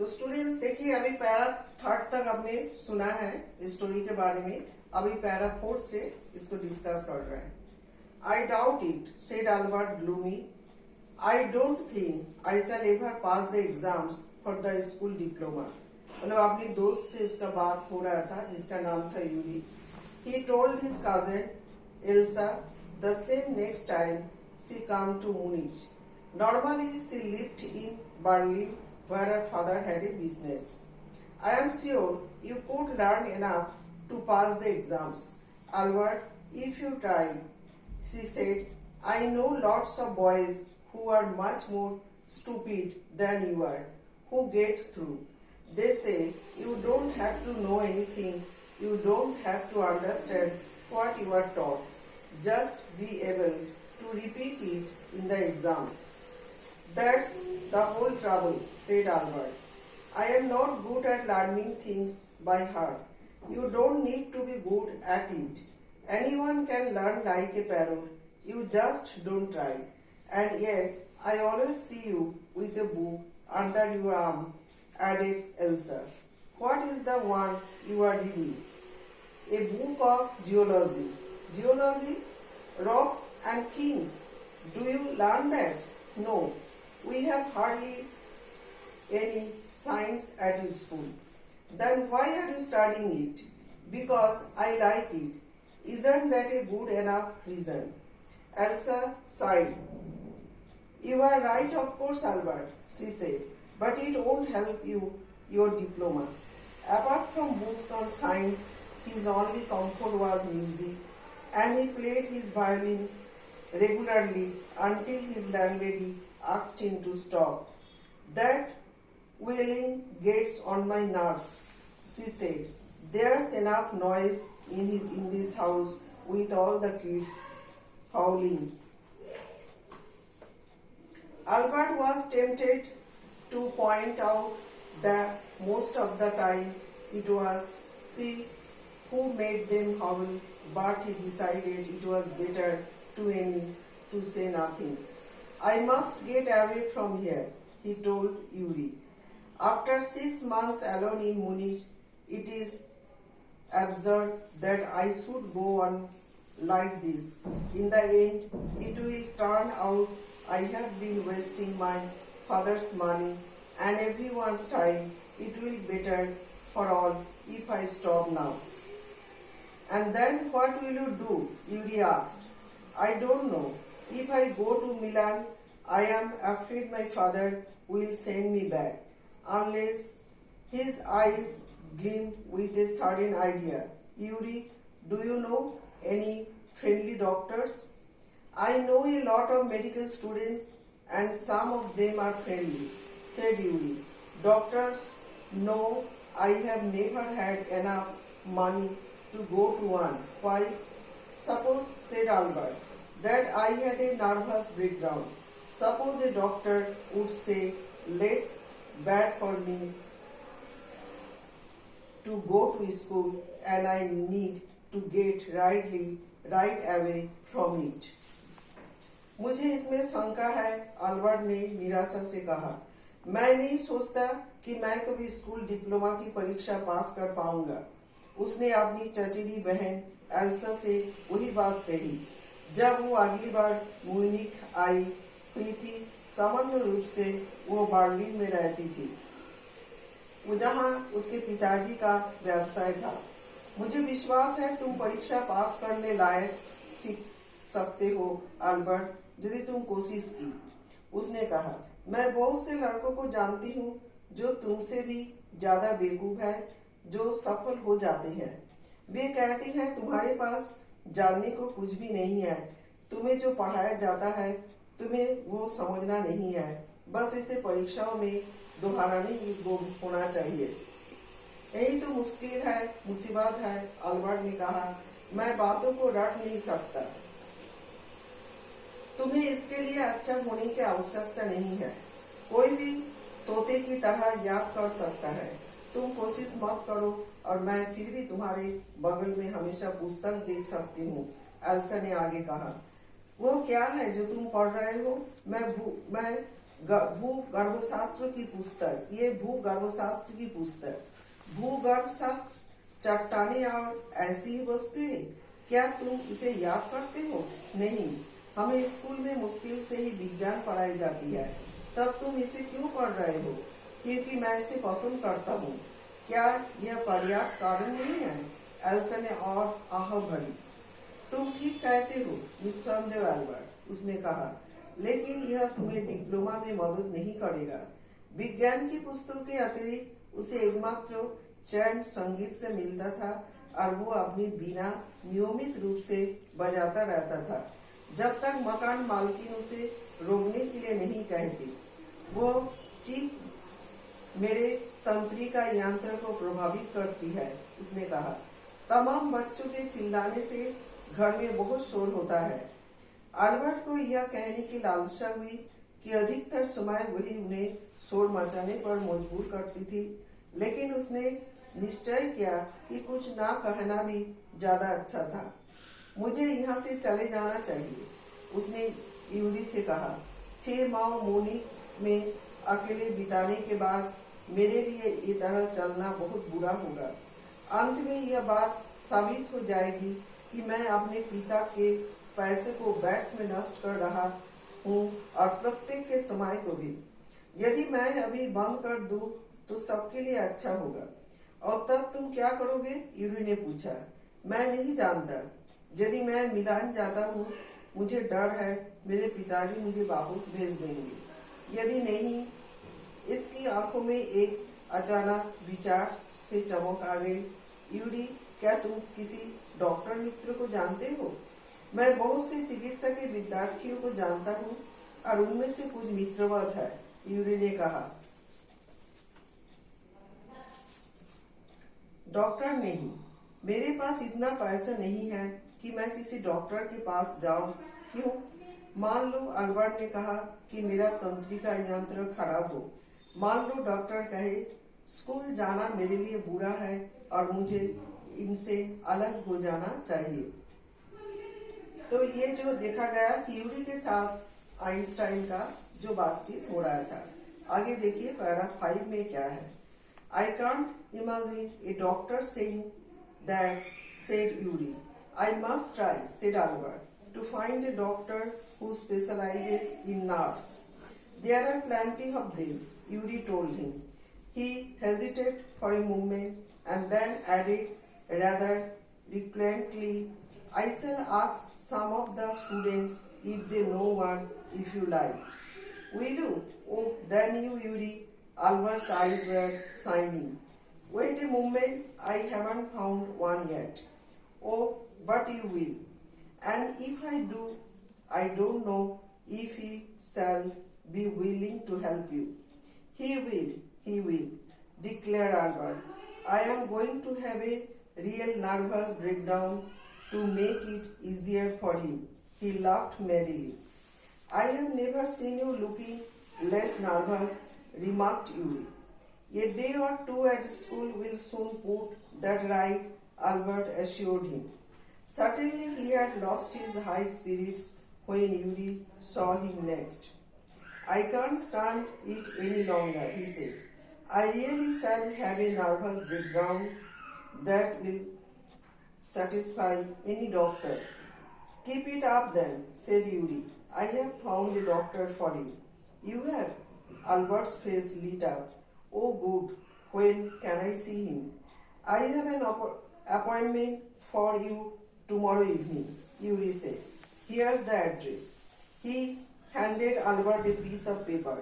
तो स्टूडेंट्स देखिए, अभी पैरा थर्ड तक आपने सुना है स्टोरी के बारे में। अभी पैरा फोर्थ से इसको डिस्कस कर रहे हैं। I doubt it, said Albert gloomy. I don't think I shall ever pass the exams for the school diploma. मतलब अपनी दोस्त से उसका बात हो रहा था जिसका नाम था Yuri. He told his cousin Elsa the same next time she come to Munich. Normally, she lived in Berlin, where her father had a business. I am sure you could learn enough to pass the exams, Albert, if you try, she said. I know lots of boys who are much more stupid than you are, who get through. They say you don't have to know anything, you don't have to understand what you are taught. Just be able to repeat it in the exams. That's the whole trouble, said Albert. I am not good at learning things by heart. You don't need to be good at it. Anyone can learn like a parrot. You just don't try. And yet, I always see you with a book under your arm, added Elsa. What is the one you are reading? A book of geology. Geology? Rocks and things. Do you learn that? No. We have hardly any science at your school. Then why are you studying it? Because I like it. Isn't that a good enough reason? Elsa sighed. You are right, of course, Albert, she said, but it won't help you your diploma. Apart from books on science, his only comfort was music, and he played his violin regularly until his landlady asked him to stop. That wailing gets on my nerves, she said. There's enough noise in this house with all the kids howling. Albert was tempted to point out that most of the time it was she who made them howl, but he decided it was better to say nothing. I must get away from here, he told Yuri. After 6 months alone in Munich, it is absurd that I should go on like this. In the end, it will turn out I have been wasting my father's money and everyone's time. It will be better for all if I stop now. And then what will you do? Yuri asked. I don't know. If I go to Milan, I am afraid my father will send me back, unless his eyes gleam with a sudden idea. Yuri, do you know any friendly doctors? I know a lot of medical students and some of them are friendly, said Yuri. Doctors? No, I have never had enough money to go to one. Why? Suppose, said Albert, that I had a nervous breakdown. Suppose a doctor would say, let's bad for me to go to school and I need to get right away from it. मुझे इसमें शंका है, Albert ने निराशा से कहा। मैं नहीं सोचता कि मैं कभी स्कूल डिप्लोमा की परीक्षा पास कर पाऊंगा। उसने अपनी चचेरी बहन एल्सा से वही बात कही जब वो अगली बार म्यूनिख आई हुई थी। सामान्य रूप से वो बर्लिन में रहती थी, जहाँ उसके पिताजी का व्यवसाय था। मुझे विश्वास है तुम परीक्षा पास करने लायक सीख सकते हो अल्बर्ट, यदि तुम कोशिश की, उसने कहा। मैं बहुत से लड़कों को जानती हूँ जो तुमसे भी ज्यादा बेवकूफ है, जो सफल हो जाते हैं। वे कहते हैं तुम्हारे पास जानने को कुछ भी नहीं है, तुम्हें जो पढ़ाया जाता है तुम्हें वो समझना नहीं है, बस इसे परीक्षाओं में दोहराने योग्य होना चाहिए। यही तो मुश्किल है, मुसीबत है, अल्बर्ट ने कहा। मैं बातों को रट नहीं सकता। तुम्हें इसके लिए अच्छा होने की आवश्यकता नहीं है, कोई भी तोते की तरह याद कर सकता है। तुम कोशिश मत करो और मैं फिर भी तुम्हारे बगल में हमेशा पुस्तक देख सकती हूँ, एल्सा ने आगे कहा। वो क्या है जो तुम पढ़ रहे हो? मैं भूगर्भशास्त्र की पुस्तक, ये भूगर्भशास्त्र की पुस्तक। भूगर्भशास्त्र, चट्टानें और ऐसी ही वस्तुएं, क्या तुम इसे याद करते हो? नहीं, हमें स्कूल में मुश्किल से ही विज्ञान पढ़ाई जाती है, तब तुम इसे क्यों पढ़ रहे हो? क्योंकि मैं इसे पसंद करता हूँ। क्या यह पर्याप्त कारण नहीं है? एल्सा ने और आह भरी। तुम ठीक कहते हो निस्संदेह अल्बर्ट, उसने कहा, लेकिन यह तुम्हें डिप्लोमा में मदद नहीं करेगा। विज्ञान की पुस्तकों के अतिरिक्त उसे एकमात्र चैन संगीत से मिलता था और वो अपनी बीना नियमित रूप से बजाता रहता था जब तक मकान मालकिन उसे रोकने के लिए नहीं कहती। वो चीख मेरे तंत्रिका यंत्र को प्रभावित करती है, उसने कहा। तमाम बच्चों के चिल्लाने से घर में बहुत शोर होता है। अल्बर्ट को यह कहने की लालसा हुई कि अधिकतर समय वही उन्हें शोर मचाने पर मजबूर करती थी, लेकिन उसने निश्चय किया कि कुछ ना कहना भी ज्यादा अच्छा था। मुझे यहाँ से चले जाना चाहिए, उसने यूरी से कहा। 6 माह मोनिक में अकेले बिताने के बाद मेरे लिए ये तरह चलना बहुत बुरा होगा। अंत में यह बात साबित हो जाएगी कि मैं अपने पिता के पैसे को बैंक में नष्ट कर रहा हूँ और प्रत्येक के समय को भी। यदि मैं अभी बंद कर दूं तो सबके लिए अच्छा होगा। और तब तुम क्या करोगे? यूरी ने पूछा। मैं नहीं जानता। यदि मैं मिलान जाता हूँ, मुझे डर है मेरे पिताजी मुझे वापस भेज देंगे। यदि नहीं, इसकी आंखों में एक अचानक विचार से चमक आ गई। यूरी, क्या तुम किसी डॉक्टर मित्र को जानते हो? मैं बहुत से चिकित्सा के विद्यार्थियों को जानता हूँ और उनमें से कुछ मित्रवत है, यूरी ने कहा। डॉक्टर नहीं, मेरे पास इतना पैसा नहीं है कि मैं किसी डॉक्टर के पास जाऊं। क्यों? मान लो, अल्बर्ट ने कहा, कि मेरा तंत्रिका यंत्र खराब हो। मान लो डॉक्टर कहे स्कूल जाना मेरे लिए बुरा है और मुझे इनसे अलग हो जाना चाहिए। तो ये जो देखा गया कि यूरी के साथ आइंस्टाइन का जो बातचीत हो रहा था। आगे देखिए पैराग्राफ 5 में क्या है। I can't imagine a doctor saying that, said Yuri. I must try, said Albert, to find a doctor who specializes in nerves. There are plenty of them, Yuri told him. He hesitated for a moment and then added rather reluctantly, I shall ask some of the students if they know one, if you like. Will you? Oh, then you, Yuri. Albert's eyes were shining. Wait a moment, I haven't found one yet. Oh, but you will. And if I do, I don't know if he shall be willing to help you. He will, declared Albert. I am going to have a real nervous breakdown to make it easier for him. He laughed merrily. I have never seen you looking less nervous, remarked Yuri. A day or two at school will soon put that right, Albert assured him. Certainly he had lost his high spirits when Yuri saw him next. I can't stand it any longer, he said. I really shall have a nervous breakdown that will satisfy any doctor. Keep it up then, said Yuri. I have found a doctor for you. You have? Albert's face lit up. Oh, good. When can I see him? I have an appointment for you tomorrow evening, Yuri said. Here's the address. He handed Albert a piece of paper.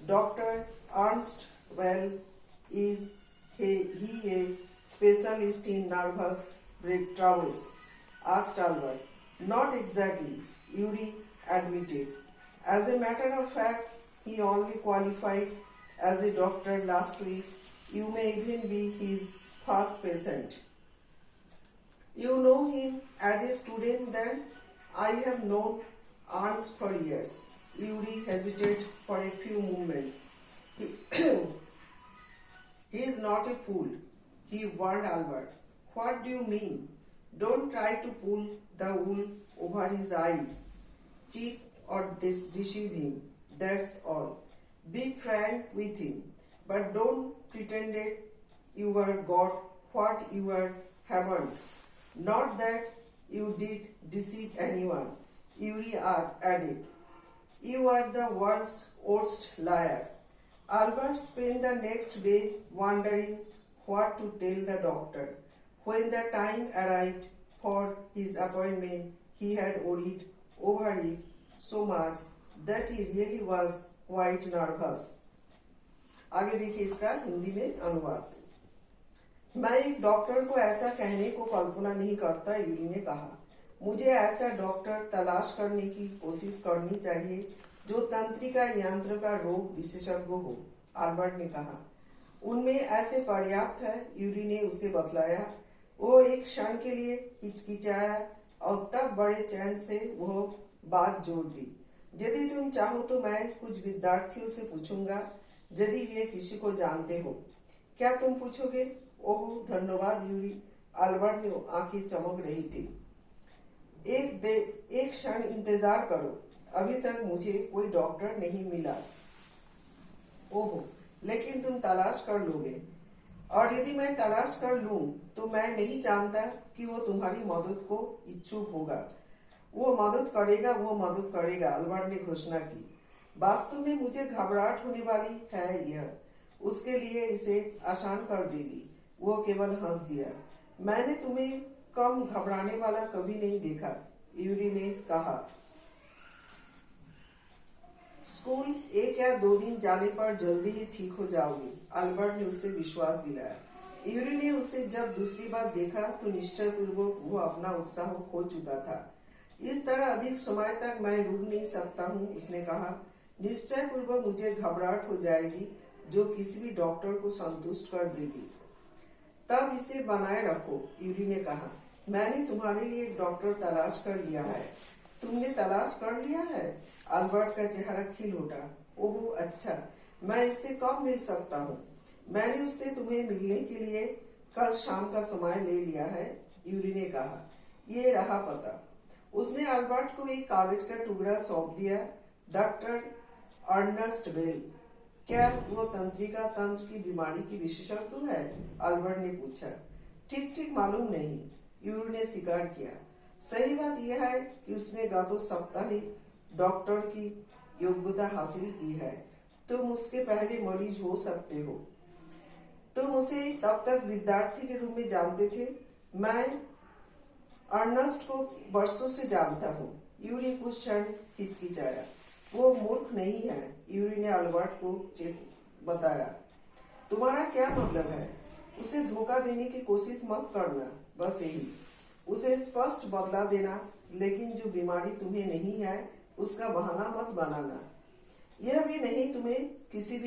Dr. Ernst Well is he a specialist in nervous troubles? Asked Albert. Not exactly, Yuri admitted. As a matter of fact, he only qualified as a doctor last week. You may even be his first patient. You know him as a student then? I have known Ernst for years. Yuri hesitated for a few moments. He is not a fool, he warned Albert. What do you mean? Don't try to pull the wool over his eyes, cheat or deceive him. That's all. Be frank with him, but don't pretend you were got what you were haven't. Not that you did deceive anyone, Yuri added. You are the worst liar. Albert spent the next day wondering what to tell the doctor. When the time arrived for his appointment, he had worried over it so much that he really was quite nervous. आगे देखिए इसका हिंदी में अनुवाद। मैं एक doctor को ऐसा कहने को कल्पना नहीं करता, यूरी ने कहा। मुझे ऐसा डॉक्टर तलाश करने की कोशिश करनी चाहिए जो तंत्रिका यंत्र का रोग विशेषज्ञ हो, अल्बर्ट ने कहा। उनमें ऐसे पर्याप्त है, यूरी ने उसे बतलाया। वो एक क्षण के लिए हिचकिचाया और तब बड़े चैन से वो बात जोड़ दी। यदि तुम चाहो तो मैं कुछ विद्यार्थियों से पूछूंगा यदि वे किसी को जानते हो। क्या तुम पूछोगे? ओह धन्यवाद यूरी, अल्बर्ट ने आंखें चमक रही थी। एक क्षण इंतजार करो, अभी तक मुझे कोई डॉक्टर नहीं मिला। ओह, लेकिन तुम तलाश कर लोगे, और यदि मैं तलाश कर लूं तो मैं नहीं जानता कि वो तुम्हारी मदद को इच्छुक होगा। वो मदद करेगा, अल्बर्ट ने घोषणा की। वास्तव में मुझे घबराहट होने वाली है, यह उसके लिए इसे आसान कर देगी। वो केवल हंस दिया। मैंने तुम्हें कम घबराने वाला कभी नहीं देखा, यूरी ने कहा। स्कूल 1 या 2 दिन जाने पर जल्दी ही ठीक हो जाओगी, अल्बर्ट ने उसे विश्वास दिलाया। यूरी ने उसे जब दूसरी बार देखा तो निश्चय पूर्वक वो अपना उत्साह खो चुका था। इस तरह अधिक समय तक मैं रुक नहीं सकता हूँ, उसने कहा। निश्चय पूर्वक मुझे घबराहट हो जाएगी जो किसी भी डॉक्टर को संतुष्ट कर देगी। तब इसे बनाए रखो, यूरी ने कहा। मैंने तुम्हारे लिए एक डॉक्टर तलाश कर लिया है। तुमने तलाश कर लिया है? अल्बर्ट का चेहरा खिल उठा। ओह अच्छा, मैं इससे कब मिल सकता हूँ? मैंने उससे तुम्हें मिलने के लिए कल शाम का समय ले लिया है, यूरी ने कहा। ये रहा पता। उसने अल्बर्ट को एक कागज का टुकड़ा सौंप दिया। Doctor Ernst Bell. क्या वो तंत्रिका तंत्र की बीमारी की विशेषज्ञ है? अल्बर्ट ने पूछा। ठीक मालूम नहीं, यूरी ने स्वीकार किया। सही बात यह है कि उसने गत सप्ताह ही डॉक्टर की योग्यता हासिल की है। तुम उसके पहले मरीज हो सकते हो। तुम उसे तब तक विद्यार्थी के रूप में जानते थे। मैं अर्नस्ट को वर्षों से जानता हूँ, यूरी कुछ क्षण हिचकिचाया। वो मूर्ख नहीं है, यूरी ने अल्बर्ट को बताया। तुम्हारा क्या मतलब है? उसे धोखा देने की कोशिश मत करना, बस यही। उसे स्पष्ट बदला देना, लेकिन जो बीमारी तुम्हें नहीं है उसका बहाना मत बनाना। यह भी नहीं तुम्हें किसी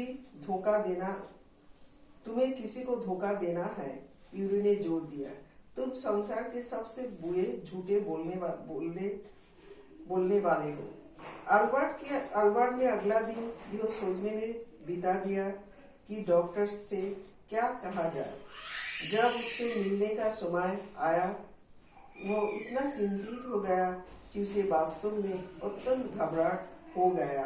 को धोखा देना है, यूरी ने जोर दिया। तुम संसार के सबसे बुरे झूठे बोलने वाले हो। अल्बर्ट ने अगला दिन यह सोचने में बिता दिया कि डॉक्टर से क्या कहा जाए। जब उसके मिलने का समय आया, वो इतना चिंतित हो गया कि उसे वास्तव में अत्यंत घबराहट हो गया।